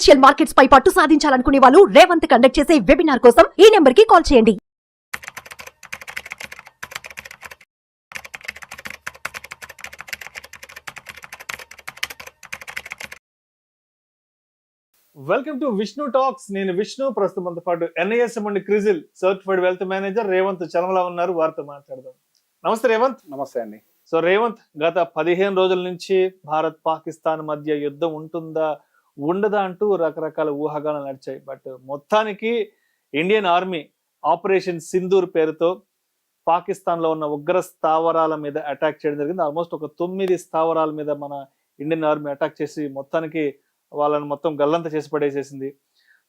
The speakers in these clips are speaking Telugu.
ఫైనాన్షియల్ మార్కెట్స్ పై పట్టు సాధించాలనుకునే వాళ్ళు రేవంత్ కండక్ట్ చేసే వెబినార్ కోసం ఈ నెంబర్ కి కాల్ చేయండి. Welcome to Vishnu talks. నేను విష్ణు. ప్రస్తుతం మనతో పాటు NISM and CRISIL certified wealth manager Revanth Chalamala ఉన్నారు. వారితో మాట్లాడదాం. నమస్తే రేవంత్. నమస్తే అండి. సో రేవంత్, గత 15 రోజుల నుంచి భారత్ పాకిస్తాన్ మధ్య యుద్ధం ఉంటుందా ఉండదా అంటూ రకరకాల ఊహాగానాలు నడిచాయి. బట్ మొత్తానికి ఇండియన్ ఆర్మీ ఆపరేషన్ సింధూర్ పేరుతో పాకిస్తాన్ లో ఉన్న ఉగ్ర స్థావరాల మీద అటాక్ చేయడం జరిగింది. ఆల్మోస్ట్ ఒక 9 స్థావరాల మీద మన ఇండియన్ ఆర్మీ అటాక్ చేసి మొత్తానికి వాళ్ళని మొత్తం గల్లంత చేసి పడేసేసింది.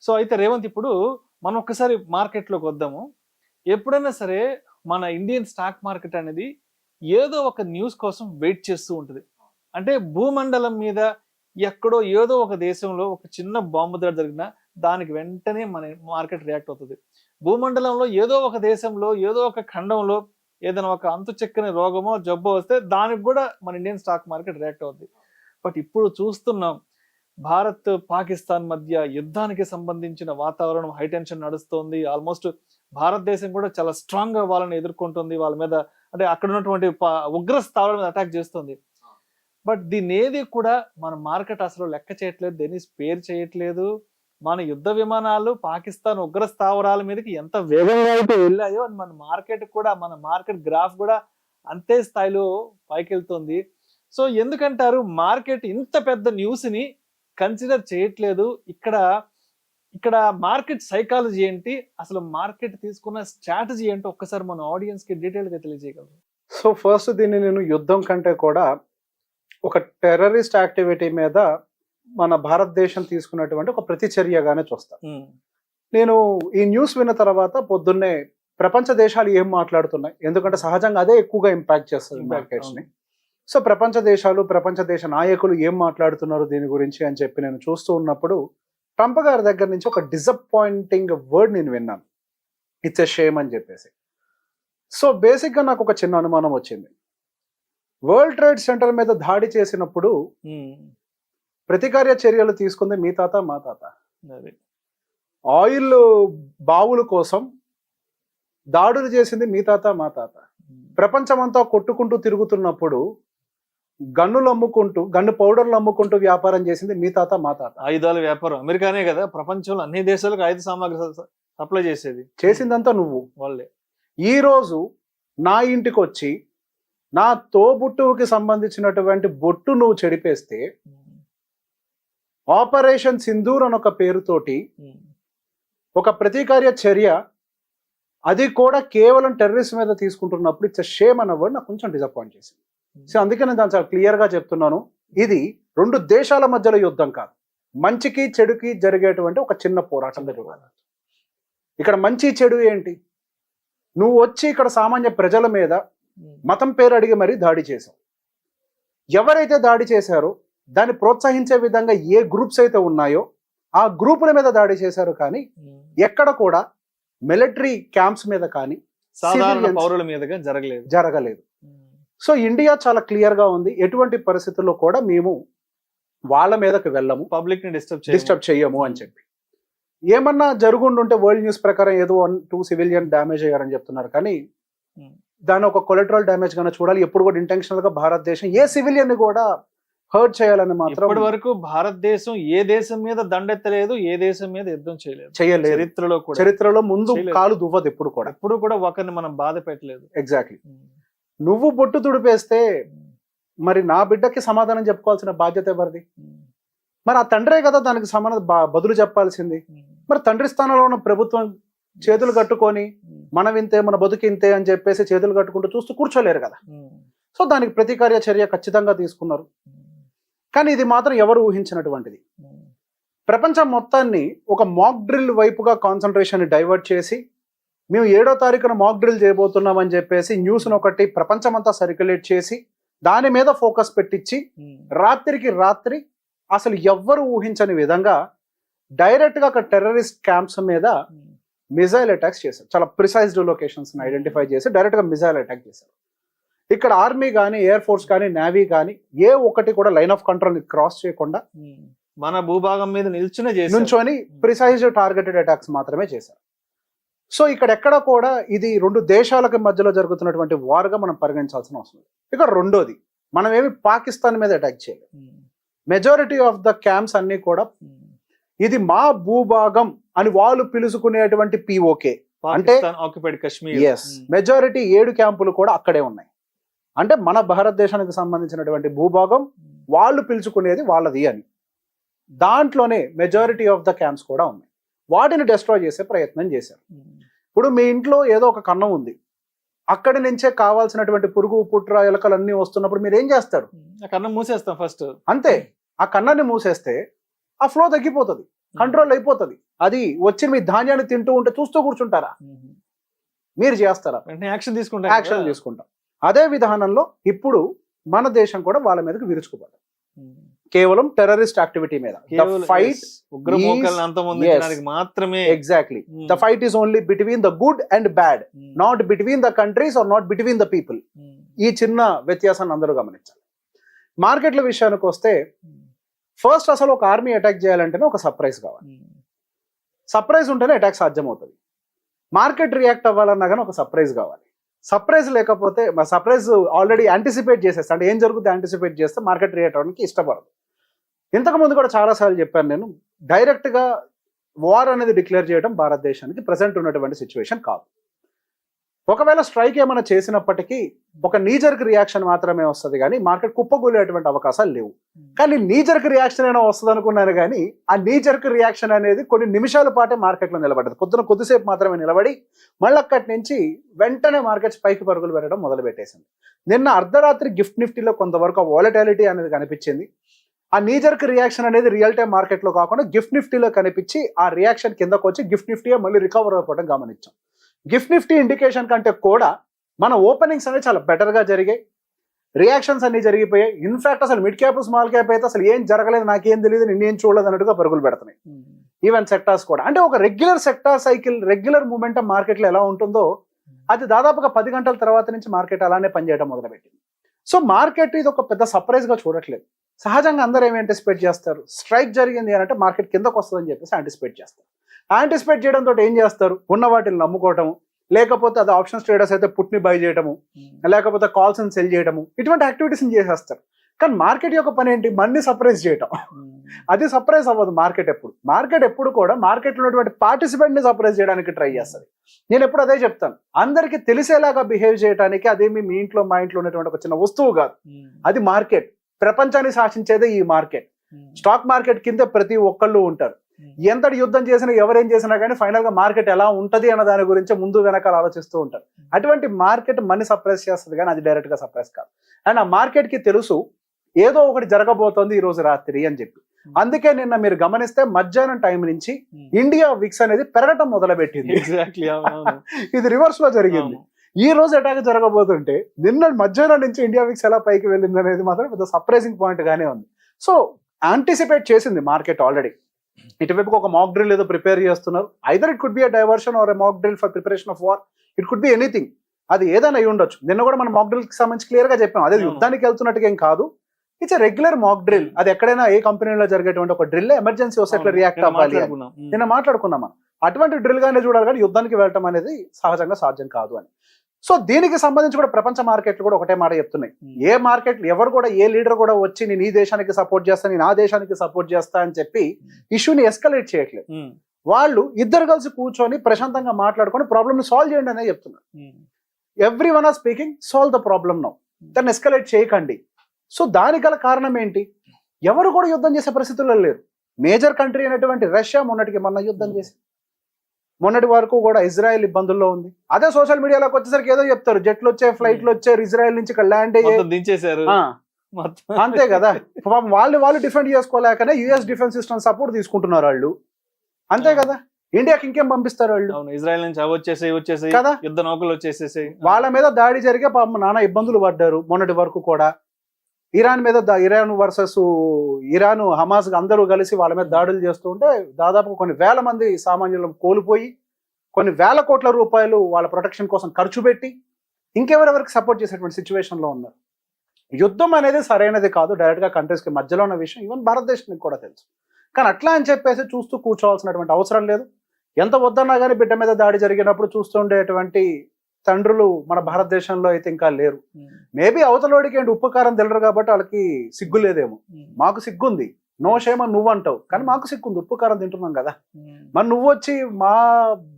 సో అయితే రేవంత్, ఇప్పుడు మనం ఒక్కసారి మార్కెట్లోకి వద్దాము. ఎప్పుడైనా సరే మన ఇండియన్ స్టాక్ మార్కెట్ అనేది ఏదో ఒక న్యూస్ కోసం వెయిట్ చేస్తూ ఉంటుంది. అంటే భూమండలం మీద ఎక్కడో ఏదో ఒక దేశంలో ఒక చిన్న బాంబు దాడి జరిగినా దానికి వెంటనే మన మార్కెట్ రియాక్ట్ అవుతుంది. భూమండలంలో ఏదో ఒక దేశంలో ఏదో ఒక ఖండంలో ఏదైనా ఒక అంతు చెక్కని రోగమో జబ్బో వస్తే దానికి కూడా మన ఇండియన్ స్టాక్ మార్కెట్ రియాక్ట్ అవుతుంది. బట్ ఇప్పుడు చూస్తున్నాం, భారత్ పాకిస్తాన్ మధ్య యుద్ధానికి సంబంధించిన వాతావరణం హై టెన్షన్ నడుస్తోంది. ఆల్మోస్ట్ భారతదేశం కూడా చాలా స్ట్రాంగ్ గా వాళ్ళని ఎదుర్కొంటుంది. వాళ్ళ మీద అంటే అక్కడ ఉన్నటువంటి ఉగ్ర స్థావరాల మీద అటాక్ చేస్తుంది. బట్ దీన్ని ఏది కూడా మన మార్కెట్ అసలు లెక్క చేయట్లేదు, దేన్ని స్పేర్ చేయట్లేదు. మన యుద్ధ విమానాలు పాకిస్తాన్ ఉగ్ర స్థావరాల మీదకి ఎంత వేగంగా అయితే వెళ్ళాయో అది మన మార్కెట్ గ్రాఫ్ కూడా అంతే స్థాయిలో పైకి వెళ్తుంది. సో ఎందుకంటారు మార్కెట్ ఇంత పెద్ద న్యూస్ ని కన్సిడర్ చేయట్లేదు? ఇక్కడ మార్కెట్ సైకాలజీ ఏంటి, అసలు మార్కెట్ తీసుకున్న స్ట్రాటజీ ఏంటో ఒక్కసారి మన ఆడియన్స్ కి డీటెయిల్ గా తెలియజేయగలరు? సో ఫస్ట్ దీన్ని నేను యుద్ధం కంటే కూడా ఒక టెర్రరిస్ట్ యాక్టివిటీ మీద మన భారతదేశం తీసుకున్నటువంటి ఒక ప్రతిచర్యగానే చూస్తాను. నేను ఈ న్యూస్ విన్న తర్వాత పొద్దున్నే ప్రపంచ దేశాలు ఏం మాట్లాడుతున్నాయి, ఎందుకంటే సహజంగా అదే ఎక్కువగా ఇంపాక్ట్ చేస్తుంది మార్కెట్స్ ని. సో ప్రపంచ దేశ నాయకులు ఏం మాట్లాడుతున్నారు దీని గురించి అని చెప్పి నేను చూస్తూ ఉన్నప్పుడు ట్రంప్ గారి దగ్గర నుంచి ఒక డిసప్పాయింటింగ్ వర్డ్ నేను విన్నాను, ఇట్స్ ఎ షేమ్ అని చెప్పేసి. సో బేసిక్ గా నాకు ఒక చిన్న అనుమానం వచ్చింది. వరల్డ్ ట్రేడ్ సెంటర్ మీద దాడి చేసినప్పుడు ప్రతికార్య చర్యలు తీసుకుంది మీ తాత మా తాత. ఆయిల్ బావుల కోసం దాడులు చేసింది మీ తాత మా తాత. ప్రపంచమంతా కొట్టుకుంటూ తిరుగుతున్నప్పుడు గన్ను పౌడర్లు అమ్ముకుంటూ వ్యాపారం చేసింది మీ తాత మా తాత. ఆయుధాల వ్యాపారం అమెరికానే కదా ప్రపంచంలో అన్ని దేశాలకు ఆయుధ సామాగ్రి సప్లై చేసిందంతా నువ్వు వాళ్ళే. ఈ రోజు నా ఇంటికి వచ్చి నా తోబుట్టువుకి సంబంధించినటువంటి బొట్టు నువ్వు చెడిపేస్తే ఆపరేషన్ సింధూర్ అని ఒక పేరుతోటి ఒక ప్రతీకార్య చర్య, అది కూడా కేవలం టెర్రరిస్ట్ మీద తీసుకుంటున్నప్పుడు ఇట్స్ షేమ్ అన్న వర్డ్ నాకు కొంచెం డిసప్పాయింట్ చేసింది. సో అందుకే నేను దాన్ని చాలా క్లియర్ గా చెప్తున్నాను, ఇది 2 దేశాల మధ్యలో యుద్ధం కాదు, మంచికి చెడుకి జరిగేటువంటి ఒక చిన్న పోరాటం జరగాలి. ఇక్కడ మంచి చెడు ఏంటి? నువ్వు వచ్చి ఇక్కడ సామాన్య ప్రజల మీద మతం పేరు అడిగి మరీ దాడి చేశావు. ఎవరైతే దాడి చేశారో దాన్ని ప్రోత్సహించే విధంగా ఏ గ్రూప్స్ అయితే ఉన్నాయో ఆ గ్రూపుల మీద దాడి చేశారు, కానీ ఎక్కడ కూడా మిలిటరీ క్యాంప్స్ మీద కానీ సాధారణ పౌరుల మీద జరగలేదు. సో ఇండియా చాలా క్లియర్ గా ఉంది, ఎటువంటి పరిస్థితుల్లో కూడా మేము వాళ్ళ మీదకి వెళ్ళము, పబ్లిక్ ని డిస్టర్బ్ చెయ్యము అని చెప్పి. ఏమన్నా జరుగుండుంటే వరల్డ్ న్యూస్ ప్రకారం ఏదో 1-2 సివిలియన్ డ్యామేజ్ అయ్యారని చెప్తున్నారు, కానీ దాని ఒక కొలెటరల్ డ్యామేజ్ గానే చూడాలి. ఎప్పుడు కూడా ఇంటెన్షనల్ గా భారతదేశం ఏ సివిలియన్ ని కూడా హర్ట్ చేయాలని మాత్రం ఇప్పటి వరకు భారతదేశం ఏ దేశం మీద దండెత్తలేదు, ఏ దేశం మీద యుద్ధం చేయలేదు. చరిత్రలో ముందు కాలు దువ్వదు ఎప్పుడు కూడా ఒకరిని మనం బాధ పెట్టలేదు. ఎగ్జాక్ట్లీ. నువ్వు బొట్టు తుడిపేస్తే మరి నా బిడ్డకి సమాధానం చెప్పుకోవాల్సిన బాధ్యత ఎవరిది? మరి ఆ తండ్రే కదా దానికి బదులు చెప్పాల్సింది. మరి తండ్రి స్థానంలో ఉన్న ప్రభుత్వం చేతులు కట్టుకొని మనం ఇంతే, మన బతుకింతే అని చెప్పేసి చేతులు కట్టుకుంటూ చూస్తూ కూర్చోలేరు కదా. సో దానికి ప్రతికార్య చర్య ఖచ్చితంగా తీసుకున్నారు. కానీ ఇది మాత్రం ఎవరు ఊహించినటువంటిది. ప్రపంచం మొత్తాన్ని ఒక మాక్ డ్రిల్ వైపుగా కాన్సన్ట్రేషన్ డైవర్ట్ చేసి మేము 7వ తారీఖున మాక్ డ్రిల్ చేయబోతున్నామని చెప్పేసి న్యూస్ను ఒకటి ప్రపంచమంతా సర్క్యులేట్ చేసి దాని మీద ఫోకస్ పెట్టించి రాత్రికి రాత్రి అసలు ఎవ్వరు ఊహించని విధంగా డైరెక్ట్ గా అక్కడ టెర్రరిస్ట్ క్యాంప్స్ మీద మిజైల్ అటాక్స్ చేశారు. చాలా ప్రిసైజ్డ్ లొకేషన్స్ ఐడెంటిఫై చేసి డైరెక్ట్ గా మిజైల్ అటాక్ చేశారు. ఇక్కడ ఆర్మీ కానీ, ఎయిర్ ఫోర్స్ కానీ, నేవీ కానీ ఏ ఒక్కటి కూడా లైన్ ఆఫ్ కంట్రోల్ క్రాస్ చేయకుండా మన భూభాగం మీద నిల్చునే చేశారు. నుంచొని ప్రిసైజ్ టార్గెటెడ్ అటాక్స్ మాత్రమే చేశారు. సో ఇక్కడ ఎక్కడ కూడా ఇది రెండు దేశాలకు మధ్యలో జరుగుతున్నటువంటి వార్గా మనం పరిగణించాల్సిన అవసరం లేదు. ఇక రెండోది, మనం ఏమి పాకిస్తాన్ మీద అటాక్ చేయలేదు. మెజారిటీ ఆఫ్ ద క్యాంప్స్ అన్ని కూడా ఇది మా భూభాగం అని వాళ్ళు పిలుచుకునేటువంటి పిఓకే అంటే ఆక్యుపైడ్ కాశ్మీర్. ఎస్, మెజారిటీ 7 క్యాంపులు కూడా అక్కడే ఉన్నాయి. అంటే మన భారతదేశానికి సంబంధించినటువంటి భూభాగం వాళ్ళు పిలుచుకునేది వాళ్ళది అని. దాంట్లోనే మెజారిటీ ఆఫ్ ద క్యాంప్స్ కూడా ఉన్నాయి. వాటిని డిస్ట్రాయ్ చేసే ప్రయత్నం చేశారు. ఇప్పుడు మీ ఇంట్లో ఏదో ఒక కన్నం ఉంది, అక్కడి నుంచే కావాల్సినటువంటి పురుగు పుట్ర ఎలకలు అన్ని వస్తున్నప్పుడు మీరు ఏం చేస్తారు? ఆ కన్నం మూసేస్తాం ఫస్ట్. అంతే, ఆ కన్నాన్ని మూసేస్తే ఆ ఫ్లో తగ్గిపోతుంది, కంట్రోల్ అయిపోతుంది. అది వచ్చి మీ ధాన్యాన్ని తింటూ ఉంటే చూస్తూ కూర్చుంటారా? మీరు చేస్తారా? యాక్షన్ తీసుకుంటాం. అదే విధానంలో ఇప్పుడు మన దేశం కూడా వాళ్ళ మీదకి విరుచుకుపడ్డారు. కేవలం టెర్రరిస్ట్ యాక్టివిటీ మీద. Exactly, the fight is only between the good and bad, not between the countries or not between the people. ఈ చిన్న వ్యత్యాసాన్ని అందరూ గమనించాలి. మార్కెట్ల విషయానికి వస్తే ఫస్ట్ అసలు ఒక ఆర్మీ అటాక్ చేయాలంటేనే ఒక సర్ప్రైజ్ కావాలి. సర్ప్రైజ్ ఉంటేనే అటాక్ సాధ్యం అవుతుంది. మార్కెట్ రియాక్ట్ అవ్వాలన్నా కానీ ఒక సర్ప్రైజ్ కావాలి. సర్ప్రైజ్ లేకపోతే, సర్ప్రైజ్ ఆల్రెడీ యాంటిసిపేట్ చేసేస్తే, అంటే ఏం జరుగుతుంది యాంటిసిపేట్ చేస్తే మార్కెట్ రియాక్ట్ అవ్వడానికి ఇష్టపడదు. ఇంతకుముందు కూడా చాలాసార్లు చెప్పాను నేను, డైరెక్ట్గా వార్ అనేది డిక్లేర్ చేయడం భారతదేశానికి ప్రజెంట్ ఉన్నటువంటి సిచ్యువేషన్ కాదు. ఒకవేళ స్ట్రైక్ ఏమైనా చేసినప్పటికీ ఒక నీజర్క్ రియాక్షన్ మాత్రమే వస్తుంది, కానీ మార్కెట్ కుప్పగూలేటువంటి అవకాశాలు లేవు. కానీ నీజర్క్ రియాక్షన్ అయినా వస్తుంది అనుకున్నాను, కానీ ఆ నీజర్క్ రియాక్షన్ అనేది కొన్ని నిమిషాల పాటే మార్కెట్లో నిలబడ్డది. పొద్దున కొద్దిసేపు మాత్రమే నిలబడి మళ్ళీ అక్కడి నుంచి వెంటనే మార్కెట్స్ పైకి పరుగులు పెట్టడం మొదలు పెట్టేసింది. నిన్న అర్ధరాత్రి గిఫ్ట్ నిఫ్టీలో కొంతవరకు వాలటాలిటీ అనేది కనిపించింది. ఆ నీజర్క్ రియాక్షన్ అనేది రియల్ టైం మార్కెట్లో కాకుండా గిఫ్ట్ నిఫ్టీలో కనిపించి ఆ రియాక్షన్ కిందకు వచ్చి గిఫ్ట్ నిఫ్టీ మళ్ళీ రికవర్ అయిపోవడం గమనించాం. గిఫ్ట్ నిఫ్టీ ఇండికేషన్ కంటే కూడా మన ఓపెనింగ్స్ అనేవి చాలా బెటర్గా జరిగాయి, రియాక్షన్స్ అన్ని జరిగిపోయాయి. ఇన్ఫాక్ట్ అసలు మిడ్ క్యాప్ స్మాల్ క్యాప్ అయితే అసలు ఏం జరగలేదు, నాకేం తెలియదు, నేనేం చూడలేదు అన్నట్టుగా పరుగులు పెడుతున్నాయి. ఈవెన్ సెక్టార్స్ కూడా, అంటే ఒక regular sector cycle, regular momentum మార్కెట్లో ఎలా ఉంటుందో అది దాదాపుగా 10 గంటల తర్వాత నుంచి మార్కెట్ అలానే పనిచేయడం మొదలుపెట్టింది. సో మార్కెట్ ఇది ఒక పెద్ద సర్ప్రైజ్గా చూడట్లేదు. సహజంగా అందరూ ఏమి యాంటిసిపేట్ చేస్తారు? స్ట్రైక్ జరిగింది అని అంటే మార్కెట్ కిందకు వస్తుందని చెప్పేసి యాంటిసిపేట్ చేస్తారు. యాంటిసిపేట్ చేయడంతో ఏం చేస్తారు? ఉన్న వాటిని నమ్ముకోవటము, లేకపోతే అది ఆప్షన్స్ ట్రేడర్స్ అయితే పుట్ని బై చేయడము, లేకపోతే కాల్స్ ని సెల్ చేయడము, ఇటువంటి యాక్టివిటీస్ చేసేస్తారు. కానీ మార్కెట్ యొక్క పని ఏంటి? మన్ని సర్ప్రైజ్ చేయటం. అది సర్ప్రైజ్ అవ్వదు మార్కెట్ ఎప్పుడు. మార్కెట్ ఎప్పుడు కూడా మార్కెట్లో ఉన్నటువంటి పార్టిసిపెంట్ ని సర్ప్రైజ్ చేయడానికి ట్రై చేస్తుంది. నేను ఎప్పుడు అదే చెప్తాను, అందరికీ తెలిసేలాగా బిహేవ్ చేయడానికి అదేమి మీ ఇంట్లో మా ఇంట్లో ఉన్నటువంటి ఒక చిన్న వస్తువు కాదు, అది మార్కెట్. ప్రపంచాన్ని శాసించేదే ఈ మార్కెట్. స్టాక్ మార్కెట్ కింద ప్రతి ఒక్కళ్ళు ఉంటారు. ఎంతటి యుద్ధం చేసినా ఎవరేం చేసినా కానీ ఫైనల్ గా మార్కెట్ ఎలా ఉంటది అన్న దాని గురించి ముందు వెనకాల ఆలోచిస్తూ ఉంటారు. అటువంటి మార్కెట్ మనీ సప్రెస్ చేస్తుంది, కానీ అది డైరెక్ట్ గా సప్రెస్ కాదు. అండ్ ఆ మార్కెట్ కి తెలుసు ఏదో ఒకటి జరగబోతోంది ఈ రోజు రాత్రి అని చెప్పి. అందుకే నిన్న మీరు గమనిస్తే మధ్యాహ్నం టైం నుంచి ఇండియా విక్స్ అనేది పెరగటం మొదలుపెట్టింది. ఇది రివర్స్ లో జరిగింది. ఈ రోజు అటాక్ జరగబోతుంటే నిన్న మధ్యాహ్నం నుంచి ఇండియా విక్స్ ఎలా పైకి వెళ్ళింది అనేది మాత్రం పెద్ద సర్ప్రైజింగ్ పాయింట్ గానే ఉంది. సో యాంటిసిపేట్ చేసింది మార్కెట్ ఆల్రెడీ. ఇటువైపు ఒక మాక్ డ్రిల్ ఏదో ప్రిపేర్ చేస్తున్నారు. Either it could be a diversion or a mock drill for preparation of war. It could be anything. అది ఏదైనా అయి ఉండొచ్చు. నిన్న కూడా మనం మాక్ డ్రిల్ కి సంబంధించి క్లియర్ గా చెప్పాం, అదే యుద్ధానికి వెళ్తున్నట్టుగా ఏం కాదు. It's a regular mock drill. అది ఎక్కడైనా ఏ కంపెనీలో జరిగేటువంటి ఒక డ్రిల్, ఎమర్జెన్సీ వస్తే ఎట్లా రియాక్ట్ అవ్వాలి నిన్న మాట్లాడుకున్నాం. అటువంటి డ్రిల్ గానే చూడాలి, కానీ యుద్ధానికి వెళ్ళటం అనేది సహజంగా సాధ్యం కాదు అని. సో దీనికి సంబంధించి కూడా ప్రపంచ మార్కెట్లు కూడా ఒకటే మాట చెప్తున్నాయి. ఏ మార్కెట్ ఎవరు కూడా, ఏ లీడర్ కూడా వచ్చి నేను ఈ దేశానికి సపోర్ట్ చేస్తా, నేను ఆ దేశానికి సపోర్ట్ చేస్తా అని చెప్పి ఇష్యూని ఎస్కలేట్ చేయట్లేదు. వాళ్ళు ఇద్దరు కలిసి కూర్చొని ప్రశాంతంగా మాట్లాడుకొని ప్రాబ్లమ్ ని సాల్వ్ చేయండి అనే చెప్తున్నారు. Every one or speaking, solve the problem now, దాన్ని ఎస్కలేట్ చేయకండి. సో దానికి గల కారణం ఏంటి? ఎవరు కూడా యుద్ధం చేసే పరిస్థితుల్లో లేరు. మేజర్ కంట్రీ అయినటువంటి రష్యా మొన్నటికి మొన్న యుద్ధం చేసి, మొన్నటి వరకు కూడా ఇజ్రాయెల్ ఇబ్బందుల్లో ఉంది. అదే సోషల్ మీడియాలోకి వచ్చేసరికి ఏదో చెప్తారు, జట్లు వచ్చాయి, ఫ్లైట్లు వచ్చారు, ఇజ్రాయెల్ నుంచి ఇక్కడ ల్యాండ్ దించేశారు. అంతే కదా. వాళ్ళు డిఫెండ్ చేసుకోలేకనే యుఎస్ డిఫెన్స్ సిస్టమ్ సపోర్ట్ తీసుకుంటున్నారు వాళ్ళు. అంతే కదా. ఇండియాకి ఇంకేం పంపిస్తారు వాళ్ళు? ఇజ్రాయెల్ నుంచి వచ్చేసి కదా, యుద్ధ నౌకలు వచ్చేసేసి వాళ్ళ మీద దాడి జరిగే పాపం నానా ఇబ్బందులు పడ్డారు. మొన్నటి వరకు కూడా ఇరాన్ మీద, ఇరాన్ వర్సెస్ ఇరాన్, హమాస్ అందరూ కలిసి వాళ్ళ మీద దాడులు చేస్తూ ఉంటే దాదాపు కొన్ని వేల మంది సామాన్యులను కోల్పోయి కొన్ని వేల కోట్ల రూపాయలు వాళ్ళ ప్రొటెక్షన్ కోసం ఖర్చు పెట్టి ఇంకెవరెవరికి సపోర్ట్ చేసేటువంటి సిచ్యువేషన్లో ఉన్నారు. యుద్ధం అనేది సరైనది కాదు, డైరెక్ట్గా కంట్రీస్కి మధ్యలో ఉన్న విషయం ఈవెన్ భారతదేశానికి కూడా తెలుసు. కానీ అట్లా అని చెప్పేసి చూస్తూ కూర్చోవాల్సినటువంటి అవసరం లేదు. ఎంత వద్దన్నా కానీ బిడ్డ మీద దాడి జరిగినప్పుడు చూస్తుండేటువంటి తండ్రులు మన భారతదేశంలో అయితే ఇంకా లేరు. మేబీ అవతలోడికి ఏంటి ఉప్పు కారం తెలియరు కాబట్టి వాళ్ళకి సిగ్గు లేదేమో. మాకు సిగ్గుంది, నో షేమ్ అని నువ్వు అంటావు, కానీ మాకు సిగ్గుంది, ఉప్పు కారం తింటున్నాం కదా. మరి నువ్వు వచ్చి మా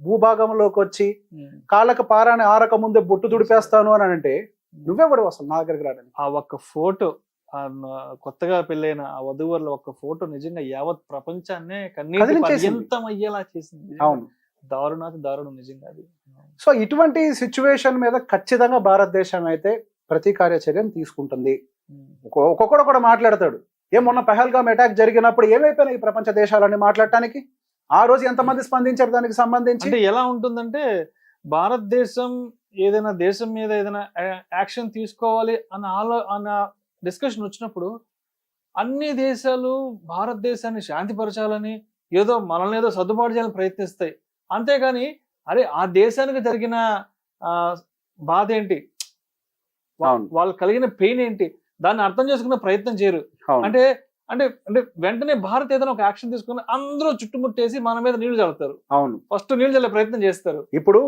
భూభాగంలోకి వచ్చి కాళ్ళకు పారాని ఆరక ముందే బొట్టు తుడిపేస్తాను అని అంటే నువ్వెవడు అసలు నా దగ్గరికి రావడానికి? ఆ ఒక్క ఫోటో, కొత్తగా పెళ్ళైన ఆ వధువుల ఒక్క ఫోటో నిజంగా యావత్ ప్రపంచాన్నే కన్నీటింతం అయ్యేలా చేసింది. అవును, దారుణాతి దారుణం నిజంగా అది. సో ఇటువంటి సిచ్యువేషన్ మీద ఖచ్చితంగా భారతదేశం అయితే ప్రతీకార చర్యను తీసుకుంటుంది. ఒక్కొక్కడు కూడా మాట్లాడతాడు, మొన్న పహల్గామ్ అటాక్ జరిగినప్పుడు ఏమైపోయినాయి ఈ ప్రపంచ దేశాలని మాట్లాడటానికి? ఆ రోజు ఎంతమంది స్పందించారు దానికి సంబంధించి? అంటే ఎలా ఉంటుందంటే, భారతదేశం ఏదైనా దేశం మీద ఏదైనా యాక్షన్ తీసుకోవాలి అన్న డిస్కషన్ వచ్చినప్పుడు అన్ని దేశాలు భారతదేశాన్ని శాంతిపరచాలని, ఏదో మనల్ని ఏదో సర్దుబాటు చేయాలని ప్రయత్నిస్తాయి. అంతేగాని అరే ఆ దేశానికి జరిగిన బాధ ఏంటి, వాళ్ళకి కలిగిన పెయిన్ ఏంటి, దాన్ని అర్థం చేసుకునే ప్రయత్నం చేయరు. అంటే అంటే అంటే వెంటనే భారత్ ఏదైనా ఒక యాక్షన్ తీసుకుని అందరూ చుట్టుముట్టేసి మన మీద నీళ్లు చల్లుతారు. అవును, ఫస్ట్ నీళ్లు చల్లే ప్రయత్నం చేస్తారు. ఇప్పుడు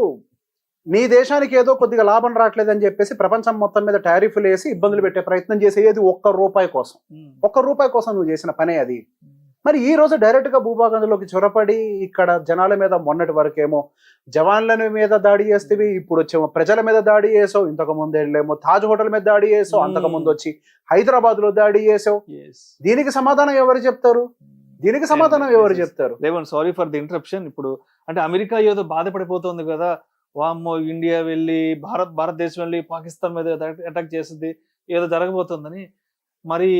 నీ దేశానికి ఏదో కొద్దిగా లాభం రావట్లేదని చెప్పేసి ప్రపంచం మొత్తం మీద టారిఫ్లు వేసి ఇబ్బందులు పెట్టే ప్రయత్నం చేసేది ₹1 కోసం. ₹1 కోసం నువ్వు చేసిన పనే అది. మరి ఈ రోజు డైరెక్ట్ గా భూభాగంలోకి చొరపడి ఇక్కడ జనాల మీద మొన్నటి వరకేమో జవాన్ల మీద దాడి చేస్తేవి, ఇప్పుడు వచ్చేమో ప్రజల మీద దాడి చేసావు, ఇంతకు ముందు వెళ్ళేమో తాజ్ హోటల్ మీద దాడి చేసావు, అంతకు ముందు వచ్చి హైదరాబాద్ లో దాడి చేసావు. దీనికి సమాధానం ఎవరు చెప్తారు? దీనికి సమాధానం ఎవరు చెప్తారు? Sorry for the interruption. ఇప్పుడు అంటే అమెరికా ఏదో బాధపడిపోతుంది కదా, వామ్మో ఇండియా వెళ్ళి భారతదేశం వెళ్ళి పాకిస్తాన్ మీద అటాక్ చేస్తుంది, ఏదో జరగబోతుందని. మరి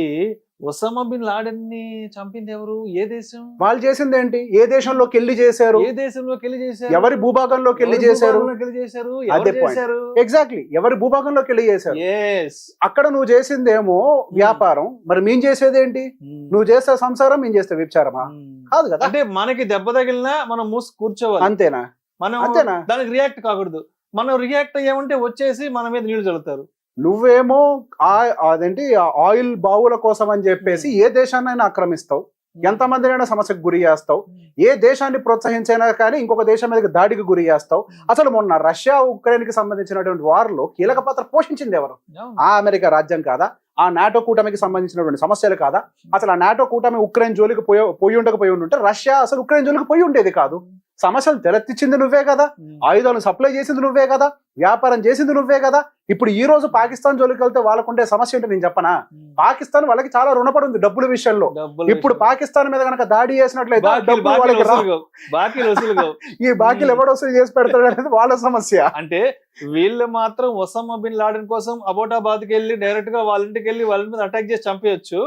ఒసామా బిన్ లాడెన్ ని చంపింది ఎవరు? ఏ దేశం? వాళ్ళు చేసింది ఏంటి? ఏ దేశంలోకి వెళ్ళి చేశారు? ఏ దేశంలోకి వెళ్ళి చేశారు? ఎవరి భూభాగంలోకి వెళ్ళి చేశారు? ఎగ్జాక్ట్లీ, ఎవరి భూభాగంలోకి వెళ్ళి చేశారు? అక్కడ నువ్వు చేసిందేమో వ్యాపారం, మరి మేము చేసేది ఏంటి? నువ్వు చేస్తే సంసారం, మేము చేస్తే విచారమా? కాదు కదా. అంటే మనకి దెబ్బ తగిలినా మనం మూసి కూర్చోవాలి, అంతేనా? మనం అంతేనా? దానికి రియాక్ట్ కాకూడదు. మనం రియాక్ట్ అయ్యామంటే వచ్చేసి మన మీద నీళ్లు చల్లుతారు. నువ్వేమో అదేంటి ఆయిల్ బావుల కోసం అని చెప్పేసి ఏ దేశాన్నైనా ఆక్రమిస్తావు, ఎంతమందినైనా సమస్యకు గురి చేస్తావు, ఏ దేశాన్ని ప్రోత్సహించైనా కానీ ఇంకొక దేశం మీద దాడికి గురి చేస్తావు. అసలు మొన్న రష్యా ఉక్రెయిన్ కి సంబంధించినటువంటి వార్లో కీలక పాత్ర పోషించింది ఎవరు? ఆ అమెరికా రాజ్యం కాదా? ఆ నాటో కూటమికి సంబంధించినటువంటి సమస్యలు కాదా? అసలు ఆ నాటో కూటమి ఉక్రెయిన్ జోలికి పోయి ఉంటే రష్యా అసలు ఉక్రెయిన్ జోలికి పోయి ఉండేది కాదు. సమస్యలు తెరెత్తించింది నువ్వే కదా, ఆయుధాలను సప్లై చేసింది నువ్వే కదా, వ్యాపారం చేసింది నువ్వే కదా. ఇప్పుడు ఈ రోజు పాకిస్తాన్ జోలికి వెళ్తే వాళ్ళకుండే సమస్య ఏంటో నేను చెప్పనా? పాకిస్తాన్ వాళ్ళకి చాలా రుణపడి ఉంది డబ్బుల విషయంలో. ఇప్పుడు పాకిస్తాన్ మీద కనుక దాడి చేసినట్లయితే ఈ బాకీలు ఎవడు వసూలు చేసి పెడతాడు అనేది వాళ్ళ సమస్య. అంటే వీళ్ళు మాత్రం ఒసామా బిన్ లాడెన్ కోసం అబోటాబాద్ కి వెళ్ళి డైరెక్ట్ గా వాళ్ళ ఇంటికి వెళ్ళి వాళ్ళ మీద అటాక్ చేసి చంపేయచ్చు.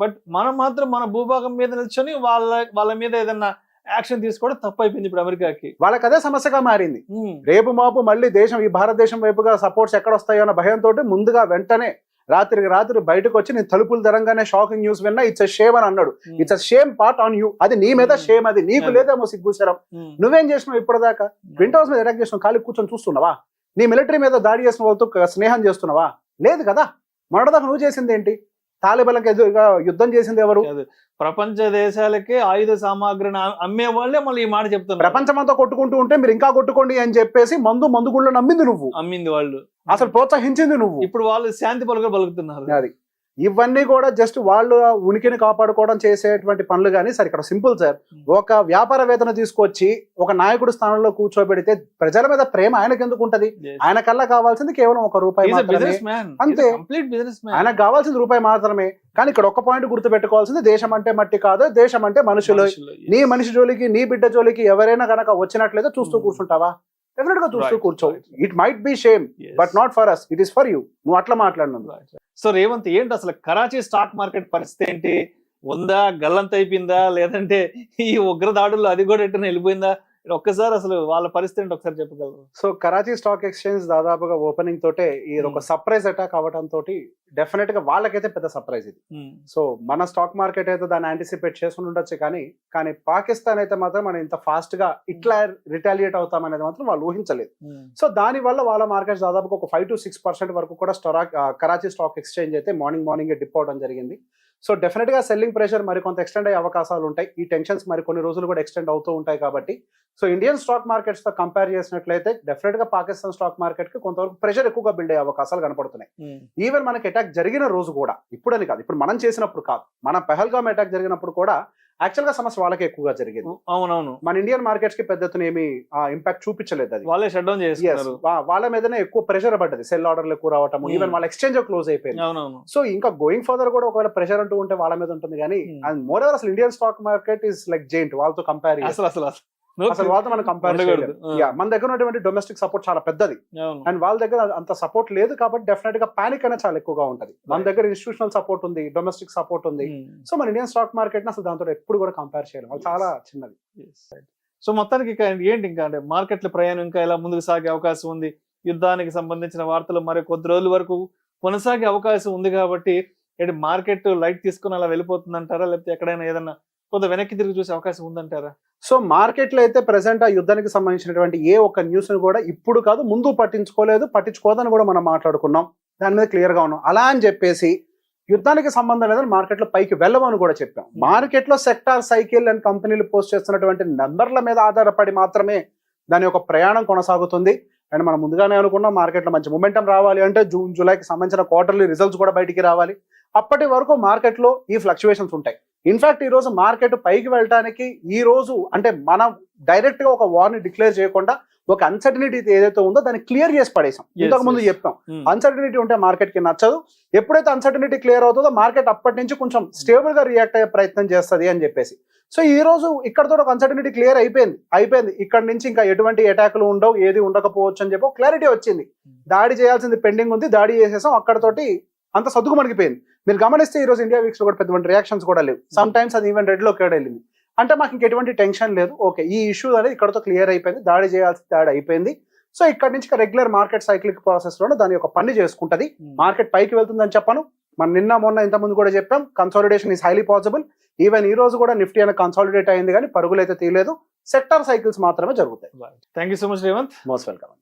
బట్ మనం మాత్రం మన భూభాగం మీద నిల్చొని వాళ్ళ మీద ఏదన్నా యాక్షన్ తీసుకోవడం తప్పు అయిపోయింది ఇప్పుడు అమెరికాకి. వాళ్ళకి అదే సమస్యగా మారింది. రేపు మాపు మళ్ళీ దేశం ఈ భారతదేశం వైపుగా సపోర్ట్స్ ఎక్కడ వస్తాయో అన్న భయంతో ముందుగా వెంటనే రాత్రికి రాత్రి బయటకు వచ్చి నేను తలుపులు ధరంగానే షాకింగ్ న్యూస్ విన్నా, ఇట్స్ అ షేమ్ అని అన్నాడు. It's a shame part on you. అది నీ మీద షేమ్, అది నీకు లేదేమో సిగ్గుసరం. నువ్వేం చేసినావు ఇప్పటిదాకా? ట్విన్ టవర్స్ మీద అటాక్ చేసినావు, ఖాళీ కూర్చొని చూస్తున్నావా? నీ మిలిటరీ మీద దాడి చేసిన వాళ్ళతో స్నేహం చేస్తున్నావా? లేదు కదా. మొన్నటిదాకా నువ్వు చేసింది ఏంటి? తాలిబాన్లకు ఎదురుగా యుద్ధం చేసింది ఎవరు? ప్రపంచ దేశాలకే ఆయుధ సామాగ్రిని అమ్మే వాళ్ళే మళ్ళీ ఈ మాట చెప్తున్నారు. ప్రపంచమంతా కొట్టుకుంటూ ఉంటే మీరు ఇంకా కొట్టుకోండి అని చెప్పేసి మందు గుళ్ళు నమ్మింది నువ్వు, అమ్మింది వాళ్ళు, అసలు ప్రోత్సహించింది నువ్వు. ఇప్పుడు వాళ్ళు శాంతి పలుకుతున్నారు. అది ఇవన్నీ కూడా జస్ట్ వాళ్ళు ఉనికిని కాపాడుకోవడం చేసేటువంటి పనులు. కానీ సార్ ఇక్కడ సింపుల్ సార్, ఒక వ్యాపారవేత్తను తీసుకొచ్చి ఒక నాయకుడు స్థానంలో కూర్చోబెడితే ప్రజల మీద ప్రేమ ఆయనకు ఎందుకు ఉంటది? ఆయన కల్లా కావాల్సింది కేవలం ₹1 మాత్రమే, అంతే. ఆయనకు కావాల్సింది ₹1 మాత్రమే. కానీ ఇక్కడ ఒక పాయింట్ గుర్తు పెట్టుకోవాల్సింది, దేశం అంటే మట్టి కాదు, దేశం అంటే మనుషులు. నీ మనిషి జోలికి, నీ బిడ్డ జోలికి ఎవరైనా కనుక వచ్చినట్లయితే చూస్తూ కూర్చుంటావా? డెఫినెట్ గా చూస్తూ కూర్చో. It might be shame but not for us, it is for you. నువ్వు అట్లా మాట్లాడినా. సో రేవంత్, ఏంటి అసలు కరాచీ స్టాక్ మార్కెట్ పరిస్థితి ఏంటి? ఉందా, గల్లంత అయిపోయిందా, లేదంటే ఈ ఉగ్రదాడుల్లో అది కూడా ఎట్లా వెళ్ళిపోయిందా? ఒక్కసారి అసలు వాళ్ళ పరిస్థితి ఏంటి ఒకసారి చెప్పగలరు? సో కరాచీ స్టాక్ ఎక్స్చేంజ్ దాదాపుగా ఓపెనింగ్ తోటే ఇది ఒక సర్ప్రైజ్ అటాక్ అవ్వడం తోటి డెఫినెట్ గా వాళ్ళకైతే పెద్ద సర్ప్రైజ్ ఇది. సో మన స్టాక్ మార్కెట్ అయితే దాన్ని యాంటిసిపేట్ చేసుకుని ఉండొచ్చు, కానీ పాకిస్తాన్ అయితే మాత్రం మనం ఇంత ఫాస్ట్ గా ఇట్లా రిటాలియేట్ అవుతాం అనేది మాత్రం వాళ్ళు ఊహించలేదు. సో దాని వల్ల వాళ్ళ మార్కెట్ దాదాపుగా ఒక 5 to 6% వరకు కూడా కరాచీ స్టాక్ ఎక్స్చేంజ్ అయితే మార్నింగ్ డిప్ అవడం జరిగింది. సో డెఫినెట్ గా సెల్లింగ్ ప్రెషర్ మరి కొంత ఎక్స్టెండ్ అయ్యే అవకాశాలు ఉంటాయి. ఈ టెన్షన్స్ మరి కొన్ని రోజులు కూడా ఎక్స్టెండ్ అవుతూ ఉంటాయి కాబట్టి సో ఇండియన్ స్టాక్ మార్కెట్స్ తో కంపేర్ చేసినట్లయితే డెఫినెట్ గా పాకిస్తాన్ స్టాక్ మార్కెట్ కి కొంతవరకు ప్రెషర్ ఎక్కువగా బిల్డ్ అయ్యే అవకాశాలు కనపడుతున్నాయి. ఈవెన్ మనకి అటాక్ జరిగిన రోజు కూడా, ఇప్పుడని కాదు, ఇప్పుడు మనం చేసినప్పుడు కాదు, మన పెహల్గామ్ అటాక్ జరిగినప్పుడు కూడా యాక్చువల్ గా సమస్య వాళ్ళకి ఎక్కువగా జరిగింది. అవునవును, మన ఇండియన్ మార్కెట్స్ కి పెద్ద ఎత్తున ఏమి ఇంపాక్ట్ చూపించలేదు. అది వాళ్ళే షట్ డౌన్ Yes, చేస్తున్నారు. వాళ్ళ మీదనే ఎక్కువ ప్రెషర్ పడ్డది, సెల్ ఆర్డర్లు ఎక్కువ రావటం, ఈవెన్ వాళ్ళ ఎక్స్చేంజ్ క్లోజ్ అయిపోయింది. అవునవును. సో ఇంకా గోయింగ్ ఫర్దర్ కూడా ఒకవేళ ప్రెషర్ అంటూ ఉంటే వాళ్ళ మీద ఉంటుంది కానీ అండ్ మోర్ ఎవర్ అసలు Indian stock market is like giant, వాళ్ళతో కంపేర్ అసలు వాళ్ళతో మనం కంపేర్ ఉండకూడదు. మన దగ్గర ఉన్నటువంటి డొమెస్టిక్ సపోర్ట్ చాలా పెద్దది అవును. అండ్ వాళ్ళ దగ్గర అంత సపోర్ట్ లేదు కాబట్టి డెఫినెట్ గా పానిక్ అనేది చాలా ఎక్కువగా ఉంటది. మన దగ్గర ఇన్స్టిట్యూషనల్ సపోర్ట్ ఉంది, డొమెస్టిక్ సపోర్ట్ ఉంది. సో మన ఇండియన్ స్టాక్ మార్కెట్ అసలు దాంతో ఎప్పుడు కూడా కంపేర్ చేయడం అది చాలా చిన్నది. సో మొత్తానికి ఇక ఏంటి ఇంకా అంటే మార్కెట్ల ప్రయాణం ఇంకా ఎలా ముందుకు సాగే అవకాశం ఉంది? యుద్ధానికి సంబంధించిన వార్తలు మరి కొద్ది రోజుల వరకు కొనసాగే అవకాశం ఉంది కాబట్టి ఏంటి మార్కెట్ లైట్ తీసుకుని అలా వెళ్ళిపోతుంది అంటారా, లేకపోతే ఎక్కడైనా ఏదన్నా కొంత వెనక్కి తిరిగి చూసే అవకాశం ఉందంటారా? సో మార్కెట్ లో అయితే ప్రెసెంట్ ఆ యుద్ధానికి సంబంధించినటువంటి ఏ ఒక్క న్యూస్ ని కూడా ఇప్పుడు కాదు ముందు పట్టించుకోదని కూడా మనం మాట్లాడుకున్నాం, దాని మీద క్లియర్ గా ఉన్నాం. అలా అని చెప్పేసి యుద్ధానికి సంబంధం లేదని మార్కెట్ లో పైకి వెళ్ళమని కూడా చెప్పాం. మార్కెట్ లో సెక్టార్ సైకిల్ అండ్ కంపెనీలు పోస్ట్ చేస్తున్నటువంటి నెంబర్ల మీద ఆధారపడి మాత్రమే దాని యొక్క ప్రయాణం కొనసాగుతుంది. అండ్ మనం ముందుగానే అనుకున్నాం మార్కెట్ లో మంచి మొమెంటం రావాలి అంటే జూన్ జూలైకి సంబంధించిన క్వార్టర్లీ రిజల్ట్స్ కూడా బయటికి రావాలి. అప్పటి వరకు మార్కెట్ లో ఈ ఫ్లక్చువేషన్స్ ఉంటాయి. ఇన్ఫాక్ట్ ఈ రోజు మార్కెట్ పైకి వెళ్ళడానికి ఈ రోజు అంటే మనం డైరెక్ట్ గా ఒక వార్ ని డిక్లేర్ చేయకుండా ఒక అన్సర్టనిటీ ఏదైతే ఉందో దాన్ని క్లియర్ చేసి పడేసాం. ఇంతకు ముందు చెప్పాం అన్సర్టనిటీ ఉంటే మార్కెట్ కి నచ్చదు. ఎప్పుడైతే అన్సర్టనిటీ క్లియర్ అవుతుందో మార్కెట్ అప్పటి నుంచి కొంచెం స్టేబుల్ గా రియాక్ట్ అయ్యే ప్రయత్నం చేస్తుంది అని చెప్పేసి. సో ఈ రోజు ఇక్కడతో ఒక అన్సర్టనిటీ క్లియర్ అయిపోయింది. ఇక్కడ నుంచి ఇంకా ఎటువంటి అటాకులు ఉండవు, ఏది ఉండకపోవచ్చు అని చెప్పి క్లారిటీ వచ్చింది. దాడి చేయాల్సింది పెండింగ్ ఉంది, దాడి చేసేసాం, అక్కడతోటి అంత సర్దుకు మణిగిపోయింది. మీరు గమనిస్తే ఈ రోజు ఇండియా వీక్స్ లో కూడా పెద్దటువంటి రియాక్షన్స్ కూడా లేవు. సమ్ టైమ్స్ అది ఈవెన్ రెడ్ లో కేడ్ వెళ్ళింది. అంటే మాకు ఇంకెటువంటి టెన్షన్ లేదు, ఓకే ఈ ఇష్యూ అనేది ఇక్కడతో క్లియర్ అయిపోయింది, దాడి చేయాల్సిన దాడి అయిపోయింది. సో ఇక్కడ నుంచి రెగ్యులర్ మార్కెట్ సైక్లిక్ ప్రాసెస్ లోనే దాని యొక్క పని చేసుకుంటది. మార్కెట్ పైకి వెళ్తుందని చెప్పాను. మనం నిన్న మొన్న ఇంతకుముందు కూడా చెప్పాం consolidation is highly possible. Even ఈ రోజు కూడా నిఫ్టీ అనేది కన్సాలిడేట్ అయింది కానీ పరుగులు అయితే తీయలేదు. సెక్టార్ సైకిల్స్ మాత్రమే జరుగుతాయి. Thank you so much Revanth. Most welcome.